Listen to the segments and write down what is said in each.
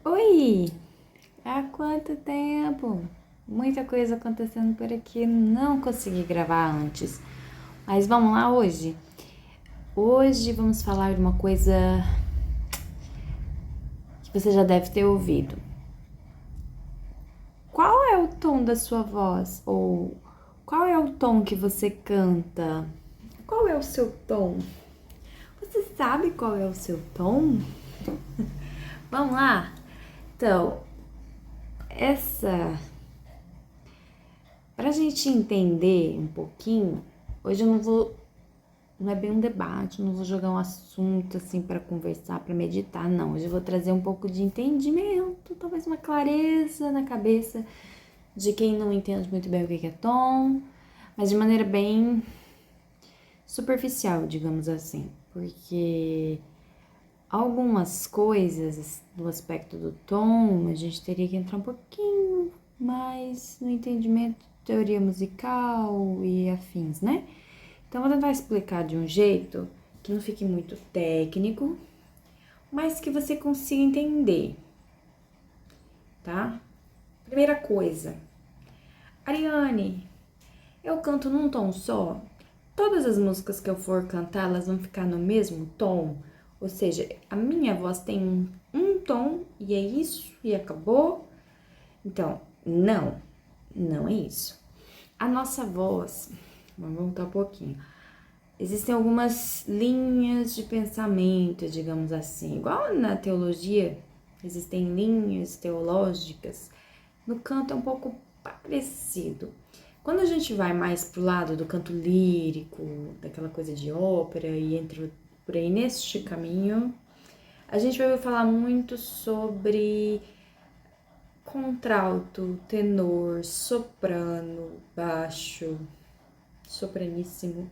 Oi! Há quanto tempo? Muita coisa acontecendo por aqui, não consegui gravar antes. Mas vamos lá hoje? Hoje vamos falar de uma coisa que você já deve ter ouvido. Qual é o tom da sua voz? Ou qual é o tom que você canta? Qual é o seu tom? Você sabe qual é o seu tom? Vamos lá? Então, essa Pra gente entender um pouquinho, hoje eu não é bem um debate, não vou jogar um assunto assim pra conversar, pra meditar, não. Hoje eu vou trazer um pouco de entendimento, talvez uma clareza na cabeça de quem não entende muito bem o que é tom, mas de maneira bem superficial, digamos assim, porque algumas coisas do aspecto do tom a gente teria que entrar um pouquinho mais no entendimento de teoria musical e afins, né? Então, vou tentar explicar de um jeito que não fique muito técnico, mas que você consiga entender, tá? Primeira coisa, Ariane, eu canto num tom só? Todas as músicas que eu for cantar, elas vão ficar no mesmo tom? Ou seja, a minha voz tem um tom e é isso e acabou? Então, não é isso. A nossa voz, vamos voltar um pouquinho. Existem algumas linhas de pensamento, digamos assim. Igual na teologia, existem linhas teológicas. No canto é um pouco parecido. Quando a gente vai mais pro lado do canto lírico, daquela coisa de ópera e entra por aí neste caminho, a gente vai falar muito sobre contralto, tenor, soprano, baixo, sopraníssimo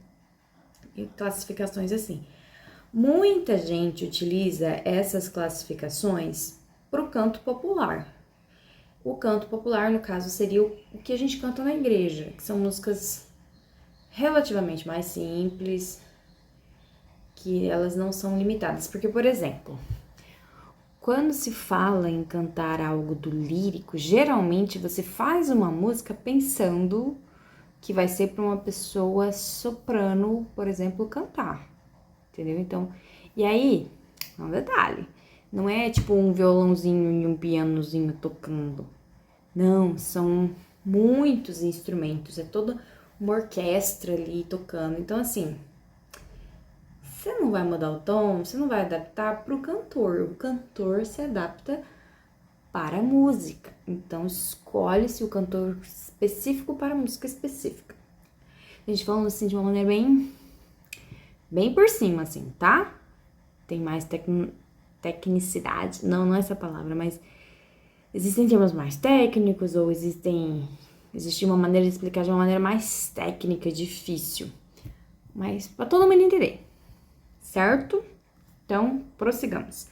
e classificações assim. Muita gente utiliza essas classificações para o canto popular. O canto popular, no caso, seria o que a gente canta na igreja, que são músicas relativamente mais simples, que elas não são limitadas. Porque, por exemplo, quando se fala em cantar algo do lírico, geralmente você faz uma música pensando que vai ser para uma pessoa soprano, por exemplo, cantar, entendeu? Então, e aí, um detalhe, não é tipo um violãozinho e um pianozinho tocando. Não, são muitos instrumentos, é toda uma orquestra ali tocando. Então, assim, você não vai mudar o tom, você não vai adaptar para o cantor. O cantor se adapta para a música. Então, escolhe-se o cantor específico para a música específica. A gente falando assim de uma maneira bem por cima, assim, tá? Tem mais tecnicidade. Não é essa palavra, mas existem termos mais técnicos ou existe uma maneira de explicar de uma maneira mais técnica, difícil. Mas para todo mundo entender, certo? Então, prossigamos.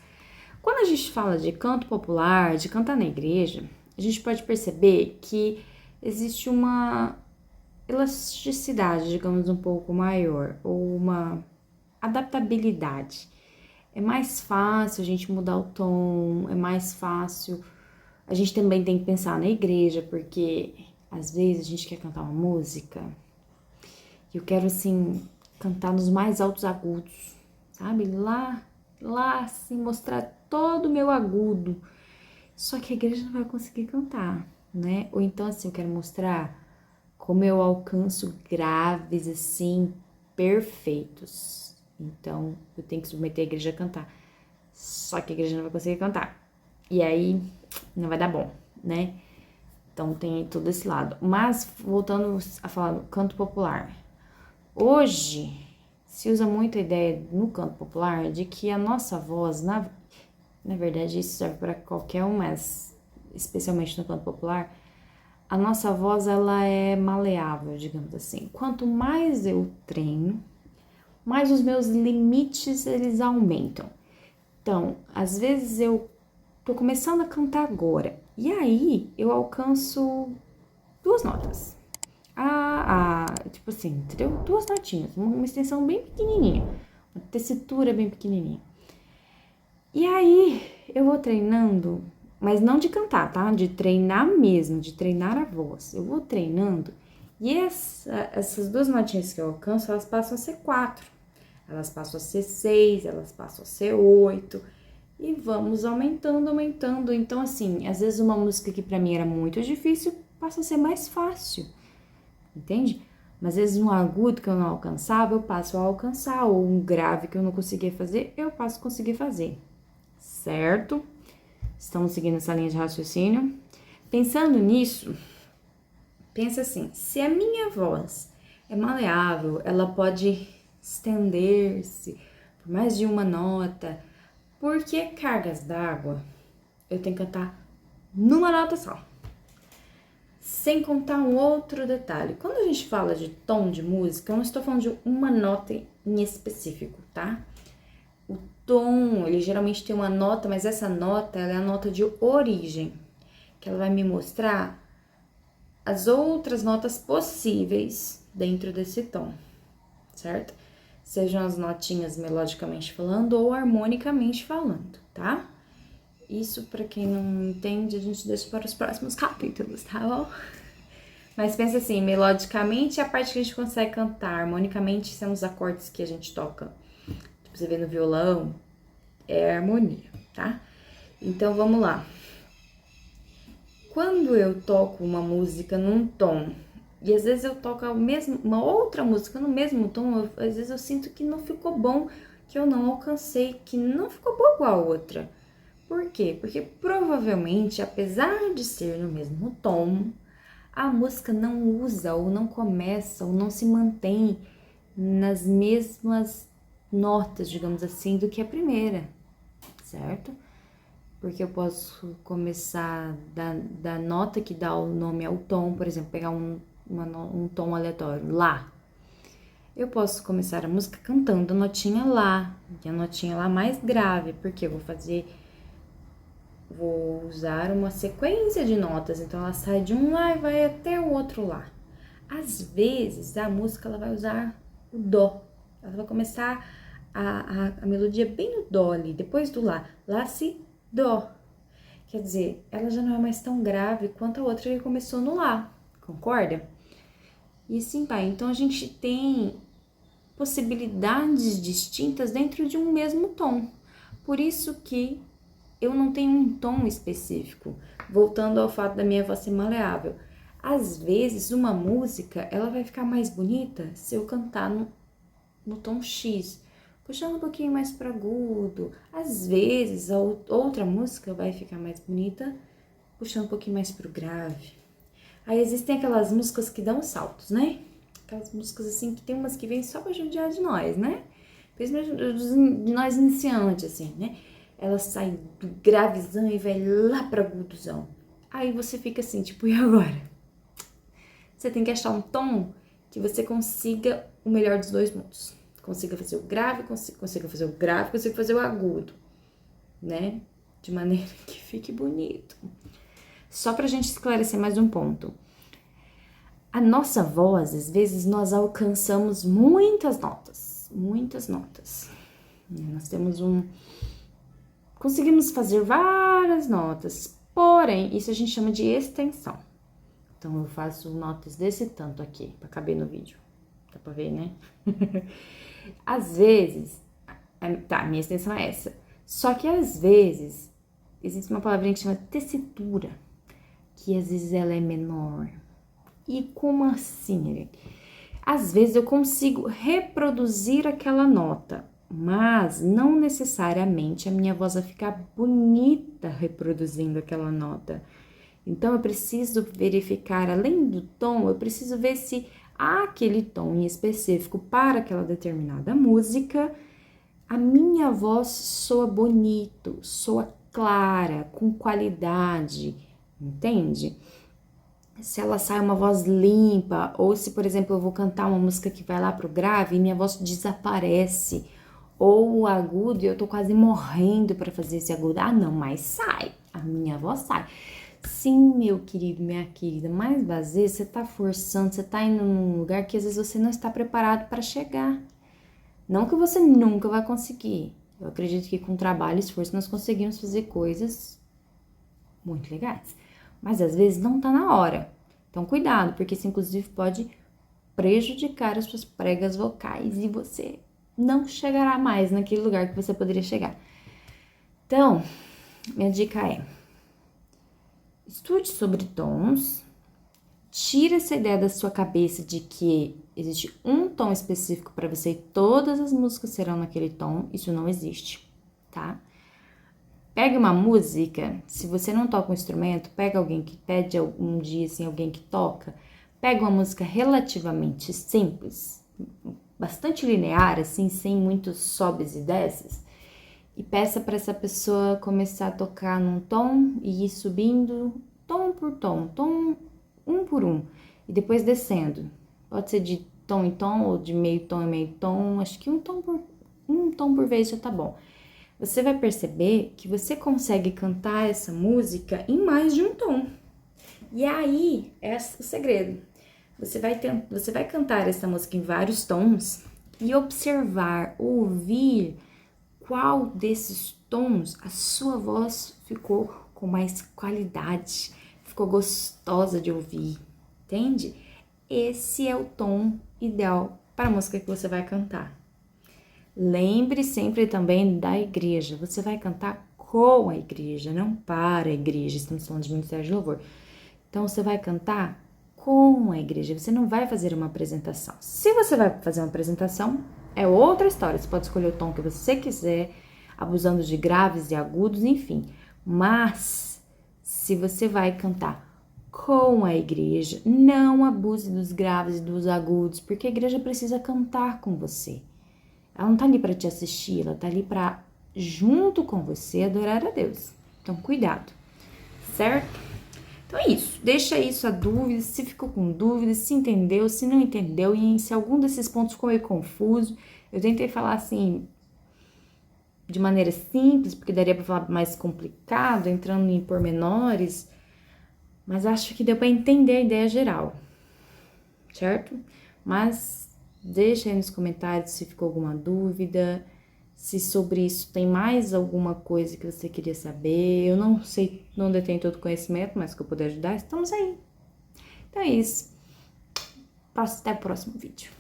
Quando a gente fala de canto popular, de cantar na igreja, a gente pode perceber que existe uma elasticidade, digamos, um pouco maior, ou uma adaptabilidade. É mais fácil a gente mudar o tom, é mais fácil. A gente também tem que pensar na igreja, porque às vezes a gente quer cantar uma música e eu quero, assim, cantar nos mais altos agudos, sabe? Lá, assim, mostrar todo o meu agudo. Só que a igreja não vai conseguir cantar, né? Ou então, assim, eu quero mostrar como eu alcanço graves, assim, perfeitos. Então, eu tenho que submeter a igreja a cantar. Só que a igreja não vai conseguir cantar. E aí, não vai dar bom, né? Então, tem todo esse lado. Mas, voltando a falar do canto popular. Hoje, se usa muito a ideia no canto popular de que a nossa voz, na verdade, isso serve para qualquer um, mas especialmente no canto popular, a nossa voz ela é maleável, digamos assim. Quanto mais eu treino, mais os meus limites eles aumentam. Então, às vezes eu tô começando a cantar agora e aí eu alcanço duas notas. Tipo assim, entendeu? Duas notinhas, uma extensão bem pequenininha, uma tessitura bem pequenininha. E aí eu vou treinando mas não de cantar, tá? De treinar mesmo, de treinar a voz. Eu vou treinando e essas duas notinhas que eu alcanço, elas passam a ser 4. Elas passam a ser 6, elas passam a ser 8. E vamos aumentando, aumentando. Então, assim, às vezes uma música que pra mim era muito difícil passa a ser mais fácil, entende? Mas às vezes um agudo que eu não alcançava, eu passo a alcançar. Ou um grave que eu não conseguia fazer, eu passo a conseguir fazer. Certo? Estamos seguindo essa linha de raciocínio? Pensando nisso, pensa assim, se a minha voz é maleável, ela pode estender-se por mais de uma nota, por que cargas d'água eu tenho que cantar numa nota só? Sem contar um outro detalhe, quando a gente fala de tom de música, eu não estou falando de uma nota em específico, tá? O tom, ele geralmente tem uma nota, mas essa nota, ela é a nota de origem, que ela vai me mostrar as outras notas possíveis dentro desse tom, certo? Sejam as notinhas melodicamente falando ou harmonicamente falando, tá? Isso, pra quem não entende, a gente deixa para os próximos capítulos, tá bom? Mas pensa assim, melodicamente é a parte que a gente consegue cantar, harmonicamente são os acordes que a gente toca. Tipo, você vê no violão, é harmonia, tá? Então, vamos lá. Quando eu toco uma música num tom, e às vezes eu toco uma outra música no mesmo tom, às vezes eu sinto que não ficou bom, que eu não alcancei, que não ficou boa igual a outra. Por quê? Porque provavelmente, apesar de ser no mesmo tom, a música não usa, ou não começa, ou não se mantém nas mesmas notas, digamos assim, do que a primeira, certo? Porque eu posso começar da nota que dá o nome ao tom, por exemplo, pegar um tom aleatório, Lá. Eu posso começar a música cantando a notinha Lá, e a notinha Lá mais grave, porque eu vou usar uma sequência de notas, então ela sai de um Lá e vai até o outro Lá. Às vezes, a música ela vai usar o Dó, ela vai começar a melodia bem no Dó ali, depois do Lá, Lá, Si, Dó. Quer dizer, ela já não é mais tão grave quanto a outra que começou no Lá, concorda? E assim vai, então a gente tem possibilidades distintas dentro de um mesmo tom. Por isso que eu não tenho um tom específico. Voltando ao fato da minha voz ser maleável. Às vezes, uma música, ela vai ficar mais bonita se eu cantar no tom X, puxando um pouquinho mais para agudo. Às vezes, a outra música vai ficar mais bonita puxando um pouquinho mais pro grave. Aí existem aquelas músicas que dão saltos, né? Aquelas músicas assim, que tem umas que vêm só pra judiar de nós, né? Principalmente de nós iniciantes, assim, né? Ela sai do gravezão e vai lá pra agudozão. Aí você fica assim, tipo, e agora? Você tem que achar um tom que você consiga o melhor dos dois mundos. Consiga fazer o grave, consiga fazer o grave, consiga fazer o agudo, né? De maneira que fique bonito. Só pra gente esclarecer mais um ponto. A nossa voz, às vezes, nós alcançamos muitas notas. Muitas notas. Nós temos conseguimos fazer várias notas. Porém, isso a gente chama de extensão. Então, eu faço notas desse tanto aqui, pra caber no vídeo. Dá pra ver, né? Às vezes... Tá, minha extensão é essa. Só que, às vezes, existe uma palavrinha que chama tessitura. Que, às vezes, ela é menor. E como assim, Eric? Às vezes, eu consigo reproduzir aquela nota. Mas, não necessariamente, a minha voz vai ficar bonita reproduzindo aquela nota. Então, eu preciso verificar, além do tom, eu preciso ver se aquele tom em específico para aquela determinada música, a minha voz soa bonito, soa clara, com qualidade, entende? Se ela sai uma voz limpa, ou se, por exemplo, eu vou cantar uma música que vai lá pro grave e minha voz desaparece, ou o agudo e eu tô quase morrendo para fazer esse agudo. Ah, não, mas sai, a minha voz sai. Sim, meu querido, minha querida, mas às vezes você tá forçando, você tá indo num lugar que às vezes você não está preparado para chegar. Não que você nunca vai conseguir. Eu acredito que com trabalho e esforço nós conseguimos fazer coisas muito legais. Mas às vezes não tá na hora. Então cuidado, porque isso inclusive pode prejudicar as suas pregas vocais e você não chegará mais naquele lugar que você poderia chegar. Então, minha dica é: estude sobre tons, tira essa ideia da sua cabeça de que existe um tom específico para você e todas as músicas serão naquele tom. Isso não existe, tá? Pegue uma música, se você não toca um instrumento, pega alguém que pede um dia, assim, alguém que toca, pega uma música relativamente simples, bastante linear, assim, sem muitos sobes e desces, e peça para essa pessoa começar a tocar num tom e ir subindo tom por tom, tom um por um, e depois descendo. Pode ser de tom em tom ou de meio tom em meio tom, acho que um tom por vez já tá bom. Você vai perceber que você consegue cantar essa música em mais de um tom. E aí é o segredo. Você vai cantar essa música em vários tons e observar, ouvir qual desses tons a sua voz ficou com mais qualidade, ficou gostosa de ouvir, entende? Esse é o tom ideal para a música que você vai cantar. Lembre sempre também da igreja. Você vai cantar com a igreja, não para a igreja. Estamos falando de ministério de louvor. Então, você vai cantar com a igreja. Você não vai fazer uma apresentação. Se você vai fazer uma apresentação, é outra história. Você pode escolher o tom que você quiser, abusando de graves e agudos, enfim. Mas, se você vai cantar com a igreja, não abuse dos graves e dos agudos, porque a igreja precisa cantar com você. Ela não tá ali para te assistir, ela tá ali para, junto com você, adorar a Deus. Então, cuidado, certo? Então é isso, deixa aí sua dúvida, se ficou com dúvida, se entendeu, se não entendeu, e se algum desses pontos ficou meio confuso. Eu tentei falar assim, de maneira simples, porque daria para falar mais complicado, entrando em pormenores, mas acho que deu para entender a ideia geral, certo? Mas deixa aí nos comentários se ficou alguma dúvida, se sobre isso tem mais alguma coisa que você queria saber. Eu não sei, não detenho todo o conhecimento, mas que eu puder ajudar, estamos aí. Então é isso. Até o próximo vídeo.